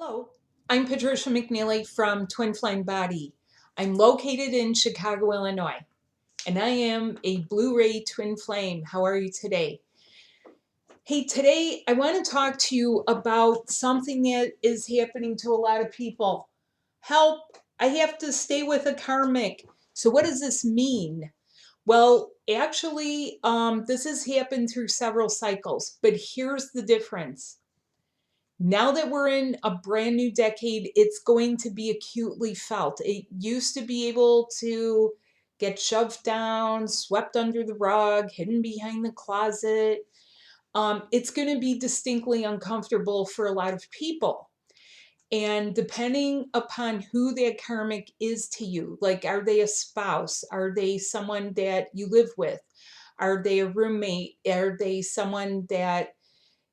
Hello, I'm Patricia McNeely from Twin Flame Body. I'm located in Chicago, Illinois, and I am a Blu-ray Twin Flame. How are you today? Hey, today I want to talk to you about something that is happening to a lot of people. Help, I have to stay with a karmic. So what does this mean? Well, actually, this has happened through several cycles, but here's the difference. Now that we're in a brand new decade, it's going to be acutely felt. It used to be able to get shoved down, swept under the rug, hidden behind the closet. It's going to be distinctly uncomfortable for a lot of people. And depending upon who that karmic is to you, like, are they a spouse? Are they someone that you live with? Are they a roommate? Are they someone that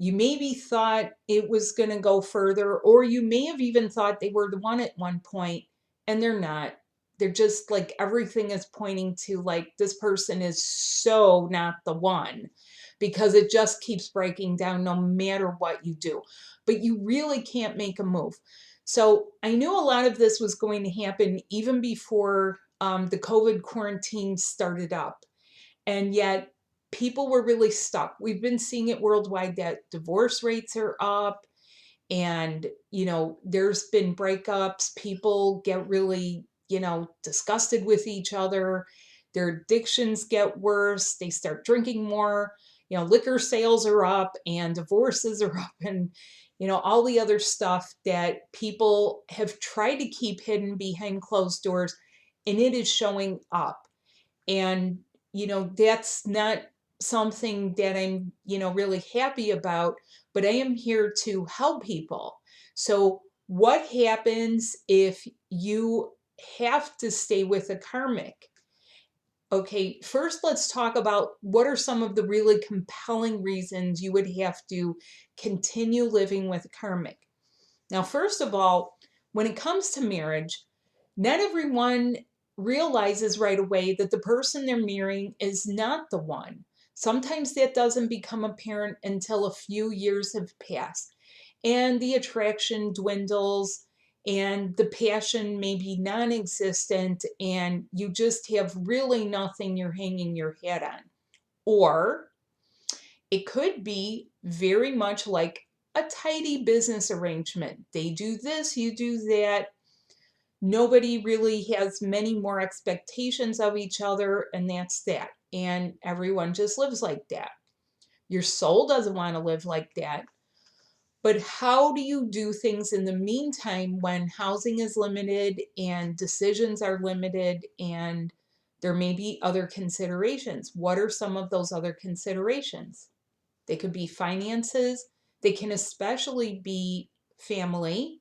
you maybe thought it was going to go further, or you may have even thought they were the one at one point, and they're not. They're just like, everything is pointing to like, this person is so not the one, because it just keeps breaking down no matter what you do. But you really can't make a move. So I knew a lot of this was going to happen even before the COVID quarantine started up. And yet people were really stuck. We've been seeing it worldwide that divorce rates are up, and there's been breakups. People get really disgusted with each other. Their addictions get worse. They start drinking more. Liquor sales are up and divorces are up, and all the other stuff that people have tried to keep hidden behind closed doors, and it is showing up. And that's not something that I'm really happy about, but I am here to help people. So what happens if you have to stay with a karmic? Okay, first let's talk about what are some of the really compelling reasons you would have to continue living with a karmic. Now, first of all, when it comes to marriage, not everyone realizes right away that the person they're marrying is not the one. Sometimes that doesn't become apparent until a few years have passed, and the attraction dwindles, and the passion may be non-existent, and you just have really nothing you're hanging your hat on. Or it could be very much like a tidy business arrangement. They do this, you do that. Nobody really has many more expectations of each other, and that's that. And everyone just lives like that. Your soul doesn't want to live like that. But how do you do things in the meantime when housing is limited and decisions are limited and there may be other considerations? What are some of those other considerations? They could be finances. They can especially be family.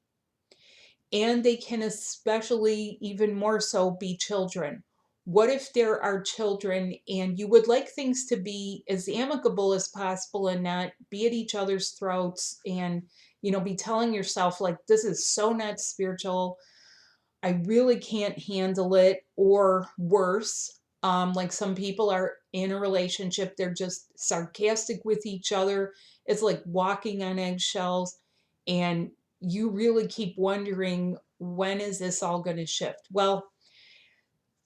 And they can especially, even more so, be children. What if there are children and you would like things to be as amicable as possible and not be at each other's throats, and be telling yourself like, this is so not spiritual, I really can't handle it. Or worse, like, some people are in a relationship, they're just sarcastic with each other. It's like walking on eggshells, and you really keep wondering, when is this all going to shift? Well,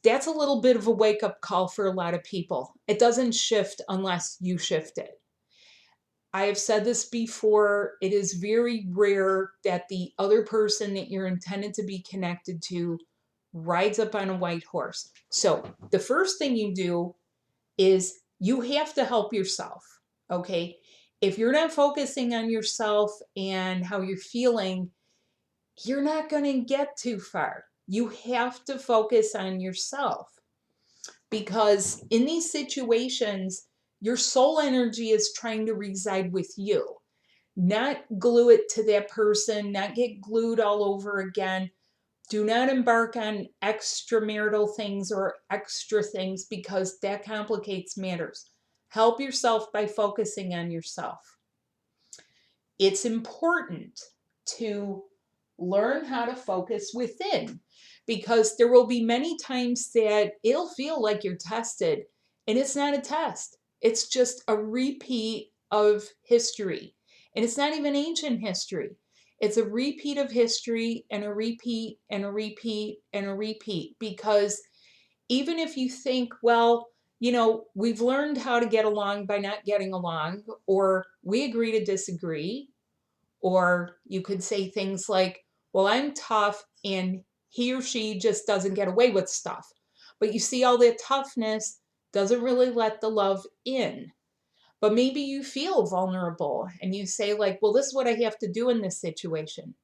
that's a little bit of a wake-up call for a lot of people. It doesn't shift unless you shift it. I have said this before, it is very rare that the other person that you're intended to be connected to rides up on a white horse. So the first thing you do is you have to help yourself, okay? If you're not focusing on yourself and how you're feeling, you're not going to get too far. You have to focus on yourself, because in these situations, your soul energy is trying to reside with you, not glue it to that person, not get glued all over again. Do not embark on extramarital things or extra things, because that complicates matters. Help yourself by focusing on yourself. It's important to learn how to focus within, because there will be many times that it'll feel like you're tested, and it's not a test. It's just a repeat of history. And it's not even ancient history. It's a repeat of history and a repeat and a repeat and a repeat, because even if you think, well, we've learned how to get along by not getting along, or we agree to disagree, or you could say things like, well, I'm tough and he or she just doesn't get away with stuff. But you see, all that toughness doesn't really let the love in. But maybe you feel vulnerable and you say, like, well, this is what I have to do in this situation.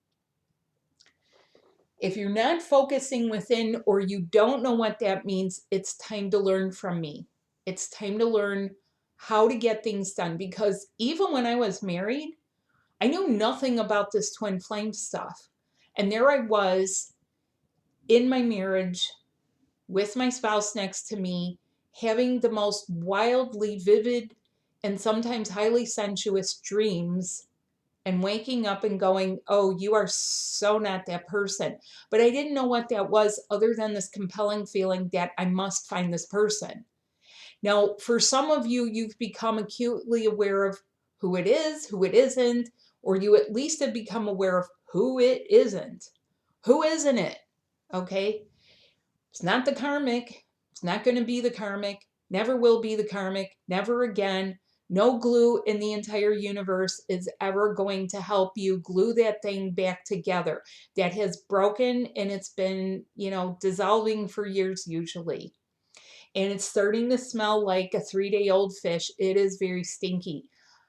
If you're not focusing within, or you don't know what that means, it's time to learn from me. It's time to learn how to get things done. Because even when I was married, I knew nothing about this twin flame stuff. And there I was in my marriage with my spouse next to me, having the most wildly vivid and sometimes highly sensuous dreams, and waking up and going, oh, you are so not that person. But I didn't know what that was, other than this compelling feeling that I must find this person. Now, for some of you, you've become acutely aware of who it is, who it isn't, or you at least have become aware of who it isn't. Who isn't it? Okay? It's not the karmic. It's not going to be the karmic. Never will be the karmic. Never again. No glue in the entire universe is ever going to help you glue that thing back together that has broken, and it's been, dissolving for years usually. And it's starting to smell like a 3-day-old fish. It is very stinky.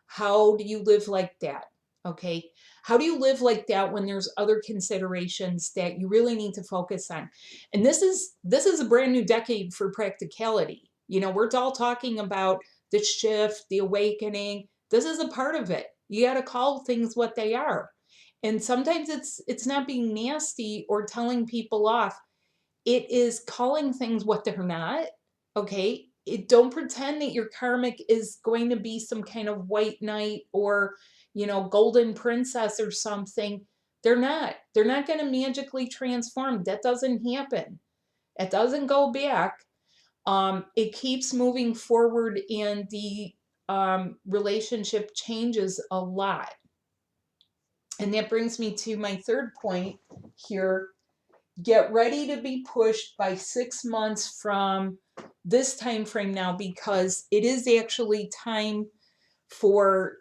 How do you live like that? Okay. How do you live like that when there's other considerations that you really need to focus on? And this is a brand new decade for practicality. We're all talking about the shift, the awakening. This is a part of it. You got to call things what they are. And sometimes it's not being nasty or telling people off. It is calling things what they're not. Okay. Don't pretend that your karmic is going to be some kind of white knight or, golden princess or something. They're not. They're not going to magically transform. That doesn't happen. It doesn't go back. It keeps moving forward, and the relationship changes a lot. And that brings me to my third point here. Get ready to be pushed by 6 months from this time frame now, because it is actually time for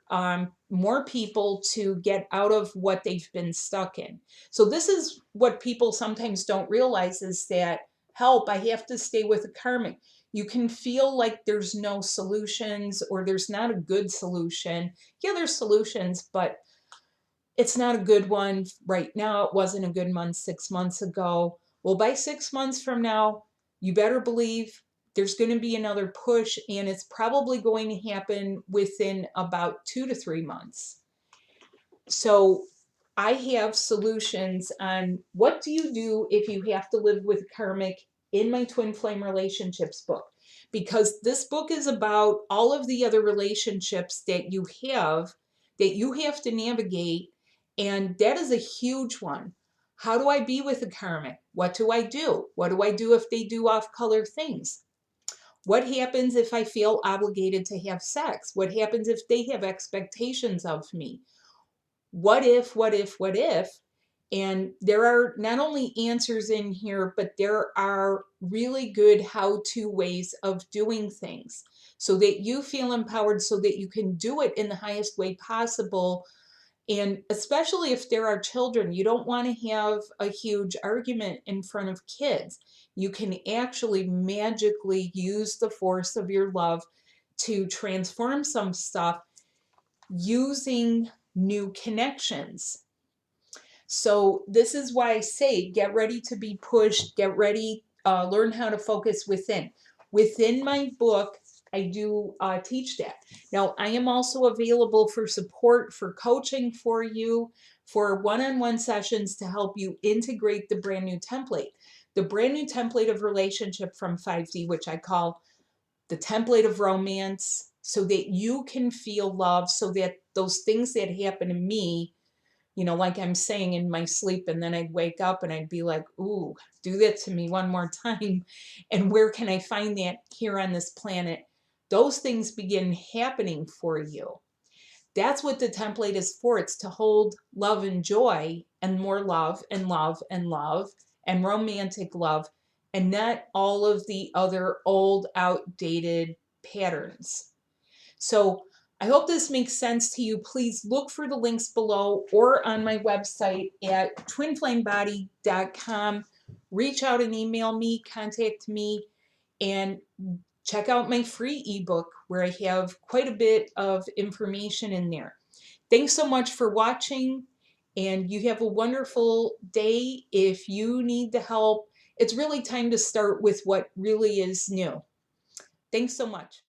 more people to get out of what they've been stuck in. So this is what people sometimes don't realize, is that, help, I have to stay with a karmic. You can feel like there's no solutions, or there's not a good solution. Yeah, there's solutions, but it's not a good one right now. It wasn't a good one 6 months ago. Well, by 6 months from now, you better believe there's going to be another push, and it's probably going to happen within about 2 to 3 months. So I have solutions on what do you do if you have to live with karmic in my twin flame relationships book, because this book is about all of the other relationships that you have to navigate. And that is a huge one. How do I be with a karmic? What do I do? What do I do if they do off-color things? What happens if I feel obligated to have sex? What happens if they have expectations of me? What if, what if, what if? And there are not only answers in here, but there are really good how-to ways of doing things so that you feel empowered, so that you can do it in the highest way possible. And especially if there are children, you don't want to have a huge argument in front of kids. You can actually magically use the force of your love to transform some stuff using new connections. So this is why I say, get ready to be pushed, get ready, learn how to focus within. Within my book, I do teach that. Now, I am also available for support, for coaching for you, for one-on-one sessions to help you integrate the brand new template. The brand new template of relationship from 5D, which I call the template of romance, so that you can feel love, so that those things that happen to me, like I'm saying in my sleep, and then I'd wake up and I'd be like, ooh, do that to me one more time. And where can I find that here on this planet? Those things begin happening for you. That's what the template is for. It's to hold love and joy and more love and love and love and romantic love, and not all of the other old, outdated patterns. So I hope this makes sense to you. Please look for the links below or on my website at twinflamebody.com. Reach out and email me, contact me, and check out my free ebook where I have quite a bit of information in there. Thanks so much for watching, and you have a wonderful day. If you need the help, it's really time to start with what really is new. Thanks so much.